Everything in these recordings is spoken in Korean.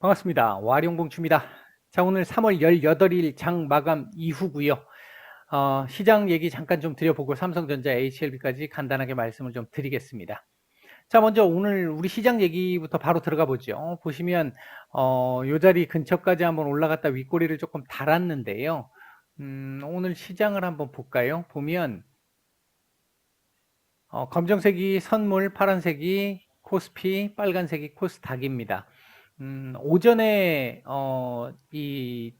반갑습니다. 와룡봉추입니다. 자, 오늘 3월 18일 장 마감 이후고요. 시장 얘기 잠깐 좀 드려보고 삼성전자, HLB까지 간단하게 말씀을 좀 드리겠습니다. 자, 먼저 오늘 우리 시장 얘기부터 바로 들어가 보죠. 보시면 요 자리 근처까지 한번 올라갔다 윗꼬리를 조금 달았는데요. 오늘 시장을 한번 볼까요? 보면 검정색이 선물, 파란색이 코스피, 빨간색이 코스닥입니다. 오전에 이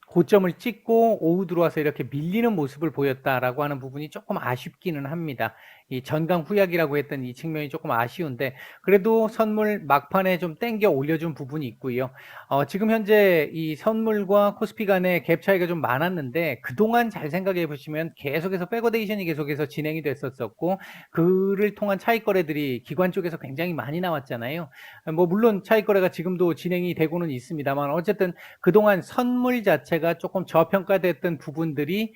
고점을 찍고 오후 들어와서 이렇게 밀리는 모습을 보였다라고 하는 부분이 조금 아쉽기는 합니다. 이 전강 후약이라고 했던 이 측면이 조금 아쉬운데 그래도 선물 막판에 좀 땡겨 올려준 부분이 있고요. 지금 현재 이 선물과 코스피 간의 갭 차이가 좀 많았는데 그동안 잘 생각해 보시면 계속해서 백어데이션이 계속해서 진행이 됐었고 그를 통한 차익 거래들이 기관 쪽에서 굉장히 많이 나왔잖아요. 뭐 물론 차익 거래가 지금도 진행이 되고는 있습니다만 어쨌든 그동안 선물 자체가 조금 저평가됐던 부분들이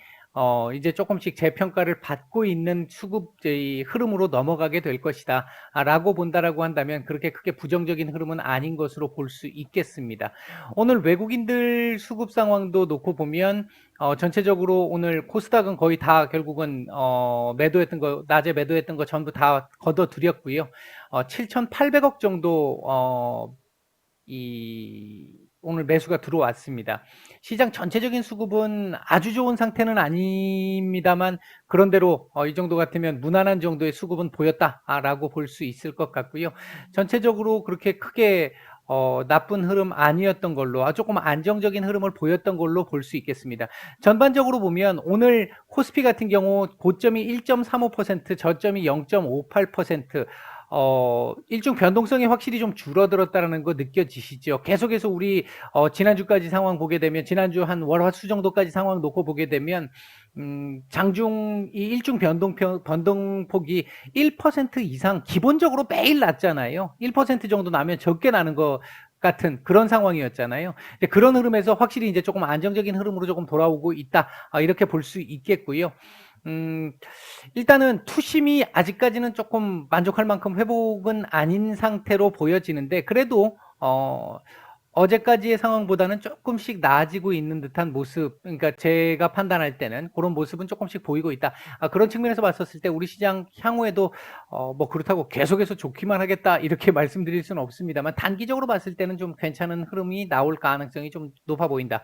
이제 조금씩 재평가를 받고 있는 수급의 흐름으로 넘어가게 될 것이다 라고 본다라고 한다면 그렇게 크게 부정적인 흐름은 아닌 것으로 볼 수 있겠습니다. 오늘 외국인들 수급 상황도 놓고 보면 전체적으로 오늘 코스닥은 거의 다 결국은 매도했던 거 낮에 매도했던 거 전부 다 걷어들였고요. 7,800억 정도 오늘 매수가 들어왔습니다. 시장 전체적인 수급은 아주 좋은 상태는 아닙니다만 그런대로 이 정도 같으면 무난한 정도의 수급은 보였다라고 볼 수 있을 것 같고요. 전체적으로 그렇게 크게 나쁜 흐름 아니었던 걸로 조금 안정적인 흐름을 보였던 걸로 볼 수 있겠습니다. 전반적으로 보면 오늘 코스피 같은 경우 고점이 1.35%, 저점이 0.58%, 일종 변동성이 확실히 좀 줄어들었다는 거 느껴지시죠? 계속해서 우리 지난주까지 상황 보게 되면 지난주 한 월화수 정도까지 상황 놓고 보게 되면 장중 이 일중 변동폭이 1% 이상 기본적으로 매일 났잖아요. 1% 정도 나면 적게 나는 거 같은 그런 상황이었잖아요. 그런 흐름에서 확실히 이제 조금 안정적인 흐름으로 조금 돌아오고 있다. 이렇게 볼 수 있겠고요. 일단은 투심이 아직까지는 조금 만족할 만큼 회복은 아닌 상태로 보여지는데 그래도 어제까지의 상황보다는 조금씩 나아지고 있는 듯한 모습, 그러니까 제가 판단할 때는 그런 모습은 조금씩 보이고 있다. 그런 측면에서 봤었을 때 우리 시장 향후에도 뭐 그렇다고 계속해서 좋기만 하겠다 이렇게 말씀드릴 수는 없습니다만 단기적으로 봤을 때는 좀 괜찮은 흐름이 나올 가능성이 좀 높아 보인다.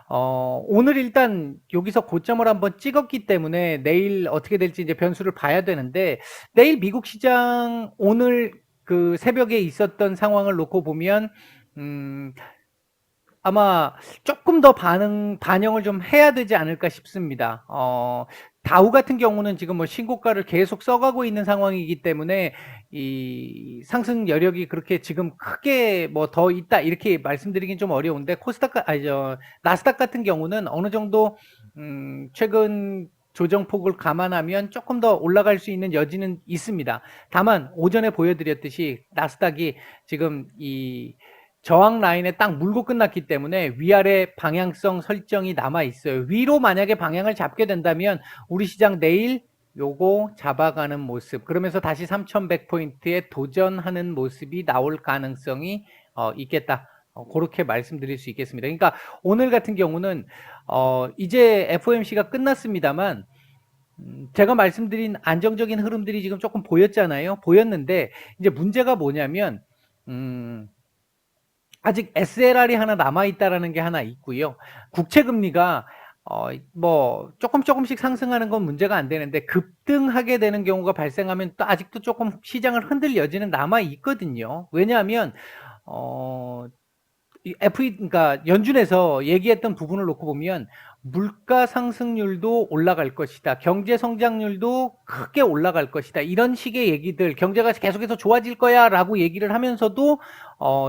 오늘 일단 여기서 고점을 한번 찍었기 때문에 내일 어떻게 될지 이제 변수를 봐야 되는데 내일 미국 시장 오늘 그 새벽에 있었던 상황을 놓고 보면 아마 조금 더 반영을 좀 해야 되지 않을까 싶습니다. 다우 같은 경우는 지금 뭐 신고가를 계속 써가고 있는 상황이기 때문에 이 상승 여력이 그렇게 지금 크게 뭐 더 있다 이렇게 말씀드리긴 좀 어려운데 나스닥 같은 경우는 어느 정도 최근 조정폭을 감안하면 조금 더 올라갈 수 있는 여지는 있습니다. 다만 오전에 보여드렸듯이 나스닥이 지금 이 저항 라인에 딱 물고 끝났기 때문에 위아래 방향성 설정이 남아 있어요. 위로 만약에 방향을 잡게 된다면 우리 시장 내일 요거 잡아가는 모습, 그러면서 다시 3100포인트에 도전하는 모습이 나올 가능성이 있겠다. 그렇게 말씀드릴 수 있겠습니다. 그러니까 오늘 같은 경우는 이제 FOMC가 끝났습니다만 제가 말씀드린 안정적인 흐름들이 지금 조금 보였잖아요. 보였는데 이제 문제가 뭐냐면 아직 SLR이 하나 남아있다라는 게 하나 있고요. 국채금리가 뭐 조금씩 상승하는 건 문제가 안 되는데 급등하게 되는 경우가 발생하면 또 아직도 조금 시장을 흔들 여지는 남아 있거든요. 왜냐하면 그러니까 연준에서 얘기했던 부분을 놓고 보면 물가 상승률도 올라갈 것이다. 경제 성장률도 크게 올라갈 것이다. 이런 식의 얘기들, 경제가 계속해서 좋아질 거야라고 얘기를 하면서도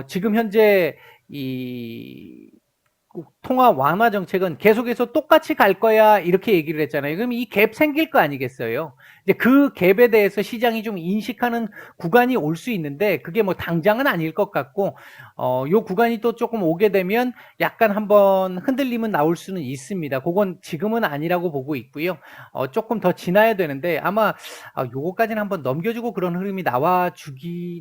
지금 현재 이 통화 완화 정책은 계속해서 똑같이 갈 거야 이렇게 얘기를 했잖아요. 그럼 이 갭 생길 거 아니겠어요? 이제 그 갭에 대해서 시장이 좀 인식하는 구간이 올 수 있는데 그게 뭐 당장은 아닐 것 같고 요 구간이 또 조금 오게 되면 약간 한번 흔들림은 나올 수는 있습니다. 그건 지금은 아니라고 보고 있고요. 조금 더 지나야 되는데 아마 요거까지는 한번 넘겨주고 그런 흐름이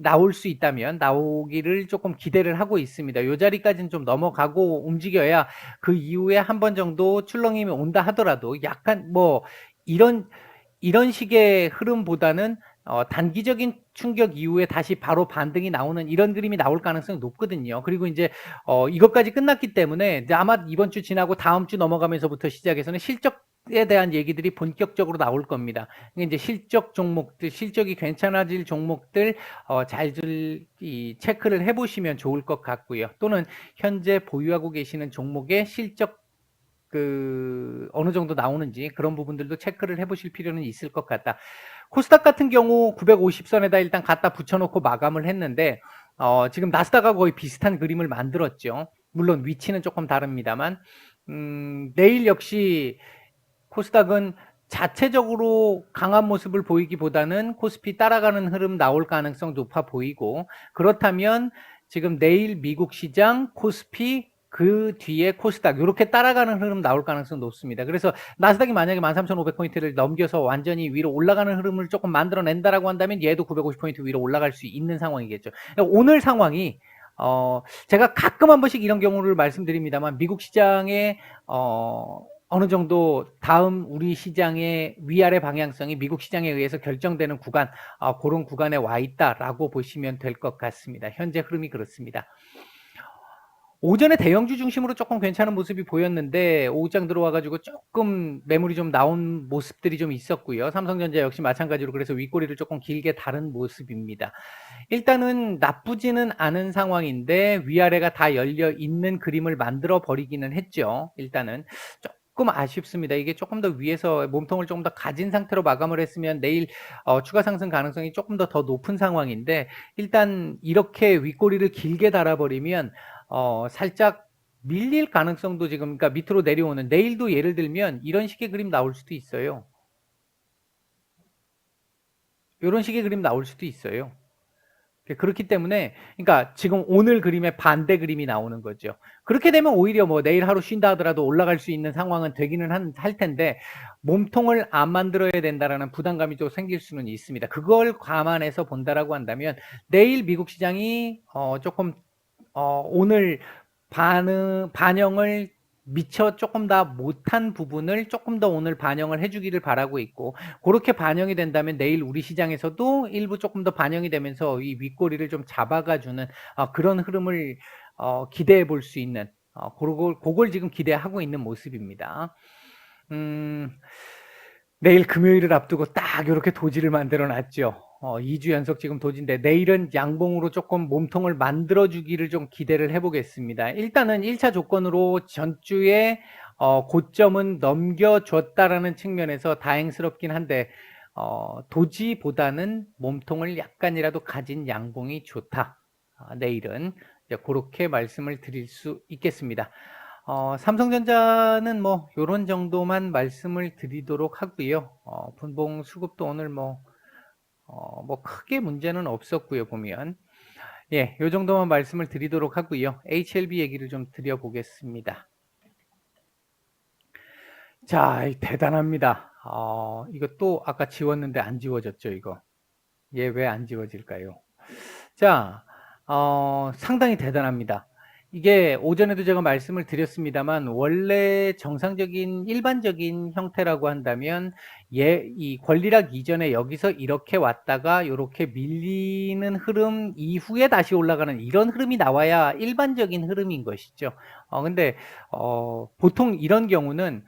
나올 수 있다면 나오기를 조금 기대를 하고 있습니다. 요 자리까지는 좀 넘어가고 움직여야 그 이후에 한 번 정도 출렁임이 온다 하더라도 약간 뭐 이런 식의 흐름보다는 단기적인 충격 이후에 다시 바로 반등이 나오는 이런 그림이 나올 가능성이 높거든요. 그리고 이제 이것까지 끝났기 때문에 이제 아마 이번 주 지나고 다음 주 넘어가면서부터 시작해서는 실적에 대한 얘기들이 본격적으로 나올 겁니다. 이제 실적 종목들, 실적이 괜찮아질 종목들 잘들 체크를 해보시면 좋을 것 같고요. 또는 현재 보유하고 계시는 종목의 실적 어느 정도 나오는지 그런 부분들도 체크를 해보실 필요는 있을 것 같다. 코스닥 같은 경우 950선에다 일단 갖다 붙여놓고 마감을 했는데 지금 나스닥하고 거의 비슷한 그림을 만들었죠. 물론 위치는 조금 다릅니다만 내일 역시 코스닥은 자체적으로 강한 모습을 보이기보다는 코스피 따라가는 흐름 나올 가능성 높아 보이고 그렇다면 지금 내일 미국 시장 코스피 그 뒤에 코스닥 이렇게 따라가는 흐름 나올 가능성 높습니다. 그래서 나스닥이 만약에 13,500포인트를 넘겨서 완전히 위로 올라가는 흐름을 조금 만들어낸다라고 한다면 얘도 950포인트 위로 올라갈 수 있는 상황이겠죠. 오늘 상황이 제가 가끔 한 번씩 이런 경우를 말씀드립니다만 미국 시장의 어느 정도 다음 우리 시장의 위아래 방향성이 미국 시장에 의해서 결정되는 구간, 그런 구간에 와 있다라고 보시면 될 것 같습니다. 현재 흐름이 그렇습니다. 오전에 대형주 중심으로 조금 괜찮은 모습이 보였는데 오후장 들어와가지고 조금 매물이 좀 나온 모습들이 좀 있었고요. 삼성전자 역시 마찬가지로 그래서 윗꼬리를 조금 길게 다른 모습입니다. 일단은 나쁘지는 않은 상황인데 위아래가 다 열려 있는 그림을 만들어 버리기는 했죠. 일단은 조금 아쉽습니다. 이게 조금 더 위에서 몸통을 조금 더 가진 상태로 마감을 했으면 내일 추가 상승 가능성이 조금 더 높은 상황인데 일단 이렇게 윗꼬리를 길게 달아버리면 살짝 밀릴 가능성도 지금 그러니까 밑으로 내려오는 내일도 예를 들면 이런 식의 그림 나올 수도 있어요. 이런 식의 그림 나올 수도 있어요. 그렇기 때문에 그러니까 지금 오늘 그림의 반대 그림이 나오는 거죠. 그렇게 되면 오히려 뭐 내일 하루 쉰다 하더라도 올라갈 수 있는 상황은 되기는 할 텐데 몸통을 안 만들어야 된다라는 부담감이 좀 생길 수는 있습니다. 그걸 감안해서 본다라고 한다면 내일 미국 시장이 조금 오늘 반영을 미처 조금 더 못한 부분을 조금 더 오늘 반영을 해주기를 바라고 있고 그렇게 반영이 된다면 내일 우리 시장에서도 일부 조금 더 반영이 되면서 이 윗꼬리를 좀 잡아가주는 그런 흐름을 기대해 볼 수 있는 그걸 지금 기대하고 있는 모습입니다. 내일 금요일을 앞두고 딱 이렇게 도지를 만들어 놨죠. 2주 연속 지금 도지인데 내일은 양봉으로 조금 몸통을 만들어 주기를 좀 기대를 해보겠습니다. 일단은 1차 조건으로 전주에 고점은 넘겨줬다라는 측면에서 다행스럽긴 한데 도지보다는 몸통을 약간이라도 가진 양봉이 좋다. 내일은 이제 그렇게 말씀을 드릴 수 있겠습니다. 삼성전자는 뭐 요런 정도만 말씀을 드리도록 하고요. 분봉 수급도 오늘 뭐 크게 문제는 없었고요. 보면 예, 요 정도만 말씀을 드리도록 하고요. HLB 얘기를 좀 드려보겠습니다. 자, 대단합니다. 이거 또 아까 지웠는데 안 지워졌죠, 이거. 얘 왜 안 지워질까요? 자, 상당히 대단합니다. 이게 오전에도 제가 말씀을 드렸습니다만 원래 정상적인 일반적인 형태라고 한다면 이 권리락 이전에 여기서 이렇게 왔다가 이렇게 밀리는 흐름 이후에 다시 올라가는 이런 흐름이 나와야 일반적인 흐름인 것이죠. 근데 보통 이런 경우는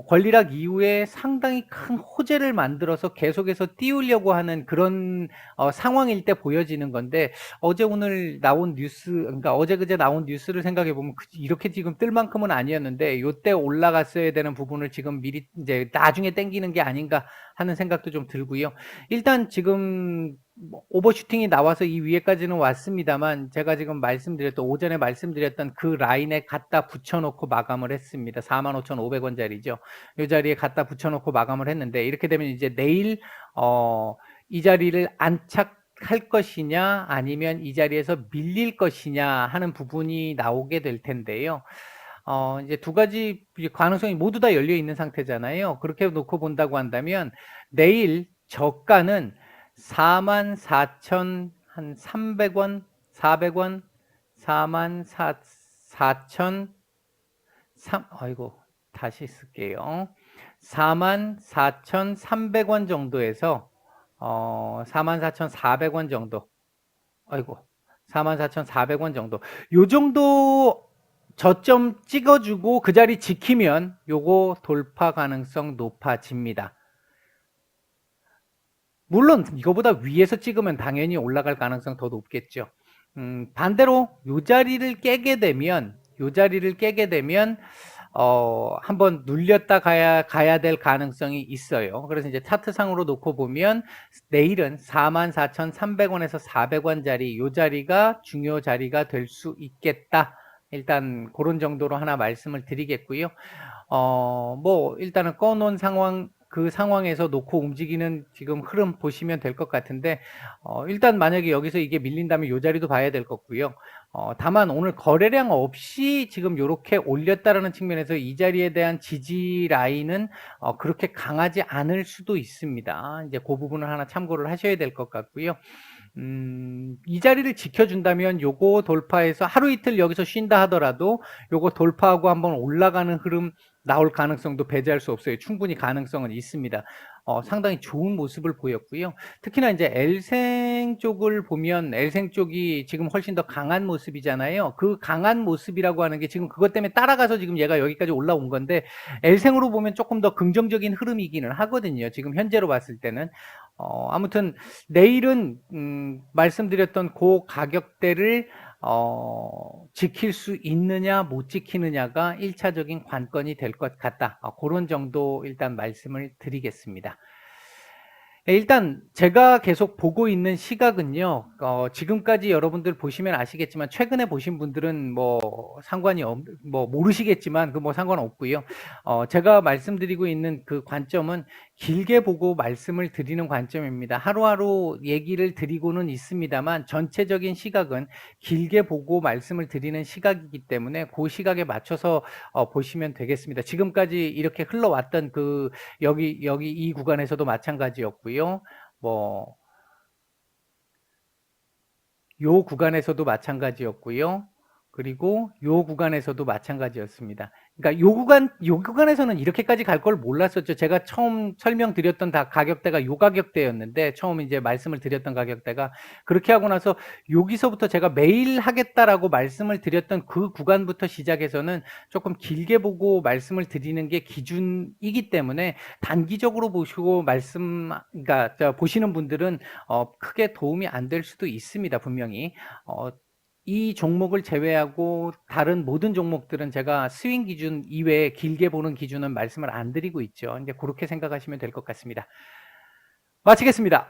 권리락 이후에 상당히 큰 호재를 만들어서 계속해서 띄우려고 하는 그런 상황일 때 보여지는 건데 어제 오늘 나온 뉴스 그러니까 어제 그제 나온 뉴스를 생각해 보면 이렇게 지금 뜰 만큼은 아니었는데 요때 올라갔어야 되는 부분을 지금 미리 이제 나중에 땡기는 게 아닌가 하는 생각도 좀 들고요. 일단 지금 오버슈팅이 나와서 이 위에까지는 왔습니다만 제가 지금 오전에 말씀드렸던 그 라인에 갖다 붙여놓고 마감을 했습니다. 45,500원짜리죠. 이 자리에 갖다 붙여놓고 마감을 했는데 이렇게 되면 이제 내일 이 자리를 안착할 것이냐 아니면 이 자리에서 밀릴 것이냐 하는 부분이 나오게 될 텐데요. 이제 두 가지 가능성이 모두 다 열려 있는 상태잖아요. 그렇게 놓고 본다고 한다면 내일 저가는 44,300원, 400원, 44,000, 아이고, 다시 쓸게요. 44,300원 정도에서 44,400원 정도. 아이고, 44,400원 정도. 요 정도 저점 찍어주고 그 자리 지키면 요거 돌파 가능성 높아집니다. 물론 이거보다 위에서 찍으면 당연히 올라갈 가능성 더 높겠죠. 반대로 요 자리를 깨게 되면 한번 눌렸다 가야 될 가능성이 있어요. 그래서 이제 차트상으로 놓고 보면 내일은 44,300원에서 400원 자리, 요 자리가 중요 자리가 될 수 있겠다. 일단 그런 정도로 하나 말씀을 드리겠고요. 뭐 일단은 꺼놓은 상황, 그 상황에서 놓고 움직이는 지금 흐름 보시면 될 것 같은데 일단 만약에 여기서 이게 밀린다면 요 자리도 봐야 될 거고요. 다만 오늘 거래량 없이 지금 요렇게 올렸다라는 측면에서 이 자리에 대한 지지 라인은 그렇게 강하지 않을 수도 있습니다. 이제 그 부분을 하나 참고를 하셔야 될 것 같고요. 이 자리를 지켜준다면 요거 돌파해서 하루 이틀 여기서 쉰다 하더라도 요거 돌파하고 한번 올라가는 흐름 나올 가능성도 배제할 수 없어요. 충분히 가능성은 있습니다. 상당히 좋은 모습을 보였고요. 특히나 이제 L생 쪽을 보면 L생 쪽이 지금 훨씬 더 강한 모습이잖아요. 그 강한 모습이라고 하는 게 지금 그것 때문에 따라가서 지금 얘가 여기까지 올라온 건데 L생으로 보면 조금 더 긍정적인 흐름이기는 하거든요. 지금 현재로 봤을 때는. 아무튼 내일은 말씀드렸던 그 가격대를 지킬 수 있느냐 못 지키느냐가 1차적인 관건이 될 것 같다. 그런 정도 일단 말씀을 드리겠습니다. 일단 제가 계속 보고 있는 시각은요. 지금까지 여러분들 보시면 아시겠지만 최근에 보신 분들은 뭐 상관이 뭐 모르시겠지만 그 뭐 상관없고요. 제가 말씀드리고 있는 그 관점은 길게 보고 말씀을 드리는 관점입니다. 하루하루 얘기를 드리고는 있습니다만 전체적인 시각은 길게 보고 말씀을 드리는 시각이기 때문에 그 시각에 맞춰서 보시면 되겠습니다. 지금까지 이렇게 흘러왔던 그 여기 이 구간에서도 마찬가지였고요. 뭐 요 구간에서도 마찬가지였고요. 그리고 요 구간에서도 마찬가지였습니다. 그러니까 요 구간에서는 이렇게까지 갈 걸 몰랐었죠. 제가 처음 설명드렸던 다 가격대가 요 가격대였는데 처음 이제 말씀을 드렸던 가격대가 그렇게 하고 나서 여기서부터 제가 매일 하겠다라고 말씀을 드렸던 그 구간부터 시작해서는 조금 길게 보고 말씀을 드리는 게 기준이기 때문에 단기적으로 보시고 그러니까 보시는 분들은 크게 도움이 안 될 수도 있습니다. 분명히. 이 종목을 제외하고 다른 모든 종목들은 제가 스윙 기준 이외에 길게 보는 기준은 말씀을 안 드리고 있죠. 이제 그렇게 생각하시면 될 것 같습니다. 마치겠습니다.